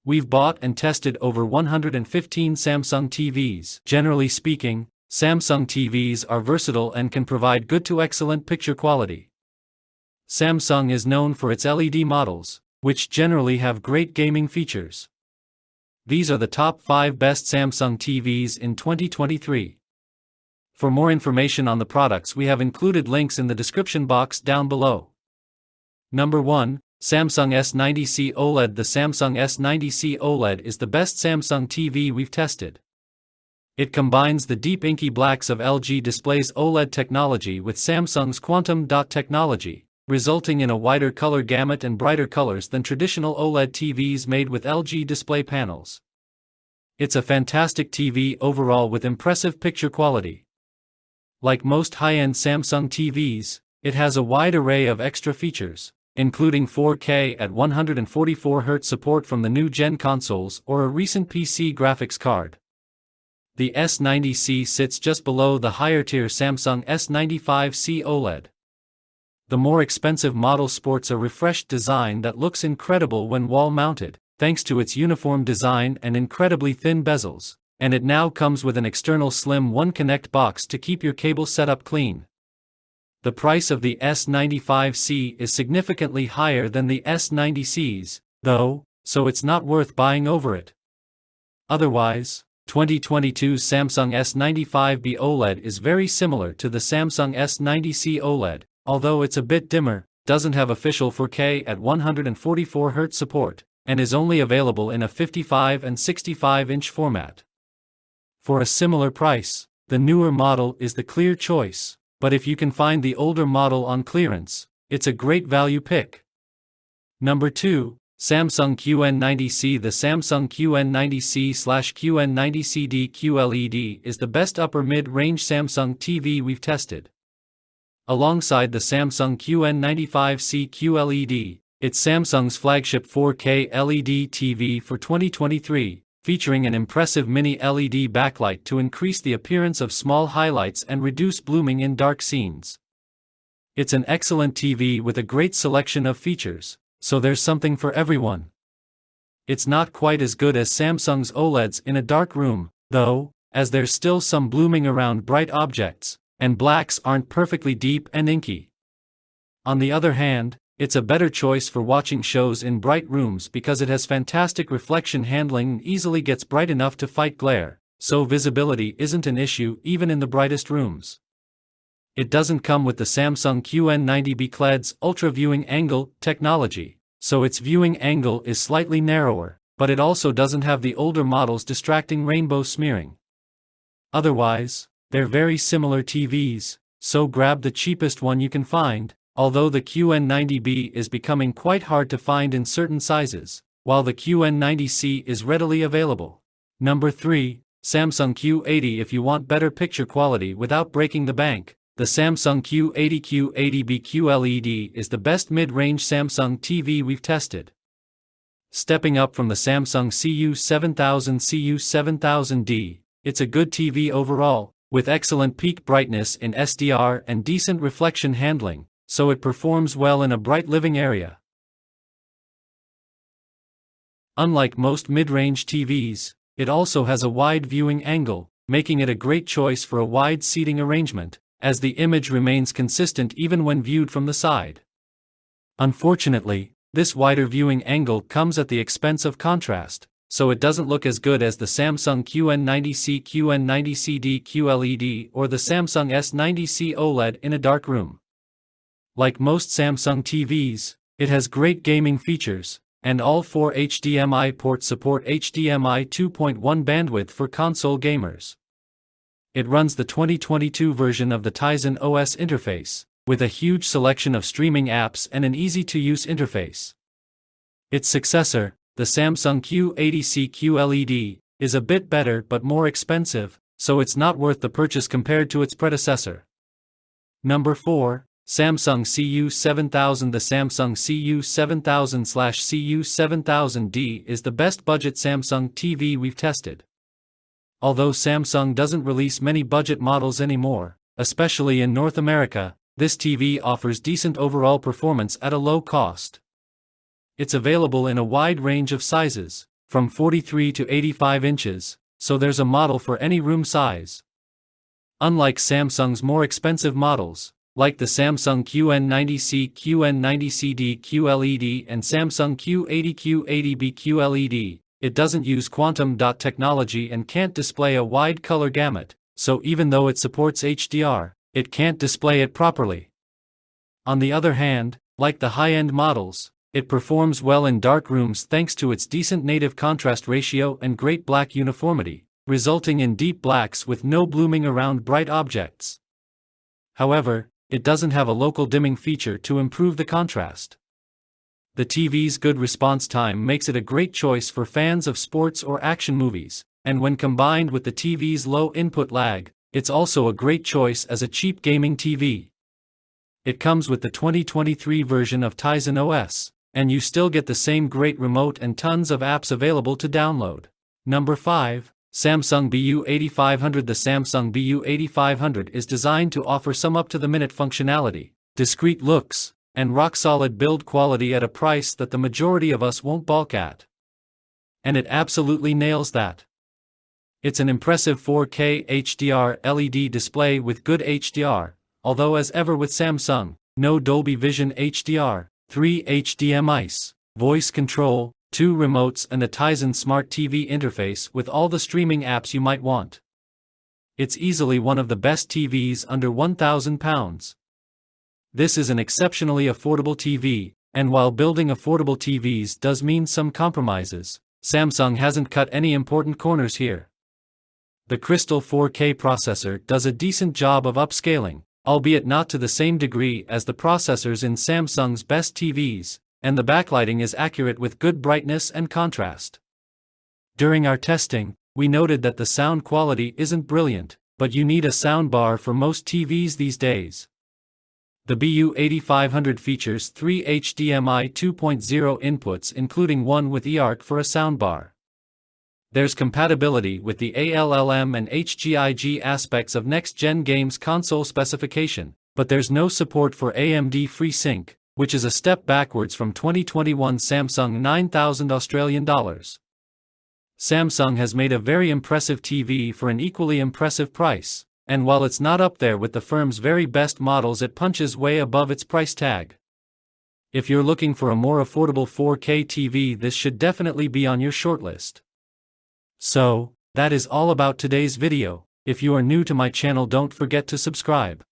We've bought and tested over 115 Samsung TVs. Generally speaking, Samsung TVs are versatile and can provide good to excellent picture quality. Samsung is known for its LED models, which generally have great gaming features. These are the top 5 best Samsung TVs in 2023. For more information on the products, we have included links in the description box down below. Number 1. Samsung S90C OLED. The Samsung S90C OLED is the best Samsung TV we've tested. It combines the deep inky blacks of LG Display's OLED technology with Samsung's quantum dot technology, resulting in a wider color gamut and brighter colors than traditional OLED TVs made with LG display panels. It's a fantastic TV overall with impressive picture quality. Like most high-end Samsung TVs, it has a wide array of extra features, including 4K at 144Hz support from the new gen consoles or a recent PC graphics card. The S90C sits just below the higher-tier Samsung S95C OLED. The more expensive model sports a refreshed design that looks incredible when wall-mounted, thanks to its uniform design and incredibly thin bezels, and it now comes with an external slim One Connect box to keep your cable setup clean. The price of the S95C is significantly higher than the S90Cs, though, so it's not worth buying over it. Otherwise, 2022's Samsung S95B OLED is very similar to the Samsung S90C OLED, although it's a bit dimmer, doesn't have official 4K at 144Hz support, and is only available in a 55 and 65-inch format. For a similar price, the newer model is the clear choice, but if you can find the older model on clearance, it's a great value pick. Number 2. Samsung QN90C. The Samsung QN90C/QN90CD QLED is the best upper mid-range Samsung TV we've tested. Alongside the Samsung QN95C QLED, it's Samsung's flagship 4K LED TV for 2023, featuring an impressive mini LED backlight to increase the appearance of small highlights and reduce blooming in dark scenes. It's an excellent TV with a great selection of features, so there's something for everyone. It's not quite as good as Samsung's OLEDs in a dark room, though, as there's still some blooming around bright objects, and blacks aren't perfectly deep and inky. On the other hand, it's a better choice for watching shows in bright rooms because it has fantastic reflection handling and easily gets bright enough to fight glare, so visibility isn't an issue even in the brightest rooms. It doesn't come with the Samsung QN90B QLED's ultra viewing angle technology, so its viewing angle is slightly narrower, but it also doesn't have the older model's distracting rainbow smearing. Otherwise, they're very similar TVs, so grab the cheapest one you can find, although the QN90B is becoming quite hard to find in certain sizes, while the QN90C is readily available. Number 3. Samsung Q80. If you want better picture quality without breaking the bank, the Samsung Q80B QLED is the best mid-range Samsung TV we've tested. Stepping up from the Samsung CU7000D, it's a good TV overall, with excellent peak brightness in SDR and decent reflection handling, so it performs well in a bright living area. Unlike most mid-range TVs, it also has a wide viewing angle, making it a great choice for a wide seating arrangement, as the image remains consistent even when viewed from the side. Unfortunately, this wider viewing angle comes at the expense of contrast, so it doesn't look as good as the Samsung QN90C QN90CD QLED or the Samsung S90C OLED in a dark room. Like most Samsung TVs, it has great gaming features, and all 4 HDMI ports support HDMI 2.1 bandwidth for console gamers. It runs the 2022 version of the Tizen OS interface, with a huge selection of streaming apps and an easy-to-use interface. Its successor, the Samsung Q80C QLED, is a bit better but more expensive, so it's not worth the purchase compared to its predecessor. Number 4. Samsung CU7000. The Samsung CU7000/CU7000D is the best budget Samsung TV we've tested. Although Samsung doesn't release many budget models anymore, especially in North America, this TV offers decent overall performance at a low cost. It's available in a wide range of sizes, from 43 to 85 inches, so there's a model for any room size. Unlike Samsung's more expensive models, like the Samsung QN90C, QN90CD QLED and Samsung Q80 Q80B QLED, it doesn't use quantum dot technology and can't display a wide color gamut, so even though it supports HDR, it can't display it properly. On the other hand, like the high-end models, it performs well in dark rooms thanks to its decent native contrast ratio and great black uniformity, resulting in deep blacks with no blooming around bright objects. However, it doesn't have a local dimming feature to improve the contrast. The TV's good response time makes it a great choice for fans of sports or action movies, and when combined with the TV's low input lag, it's also a great choice as a cheap gaming TV. It comes with the 2023 version of Tizen OS, and you still get the same great remote and tons of apps available to download. Number 5. Samsung BU8500. The Samsung BU8500 is designed to offer some up-to-the-minute functionality, discreet looks, and rock-solid build quality at a price that the majority of us won't balk at. And it absolutely nails that. It's an impressive 4K HDR LED display with good HDR, although as ever with Samsung, no Dolby Vision HDR, 3 HDMI's, voice control, 2 remotes and a Tizen Smart TV interface with all the streaming apps you might want. It's easily one of the best TVs under £1,000. This is an exceptionally affordable TV, and while building affordable TVs does mean some compromises, Samsung hasn't cut any important corners here. The Crystal 4K processor does a decent job of upscaling, albeit not to the same degree as the processors in Samsung's best TVs, and the backlighting is accurate with good brightness and contrast. During our testing, we noted that the sound quality isn't brilliant, but you need a soundbar for most TVs these days. The BU8500 features 3 HDMI 2.0 inputs including one with eARC for a soundbar. There's compatibility with the ALLM and HGIG aspects of next-gen games console specification, but there's no support for AMD FreeSync, which is a step backwards from 2021 Samsung $9,000. Samsung has made a very impressive TV for an equally impressive price, and while it's not up there with the firm's very best models, it punches way above its price tag. If you're looking for a more affordable 4K TV, this should definitely be on your shortlist. So, that is all about today's video. If you are new to my channel, don't forget to subscribe.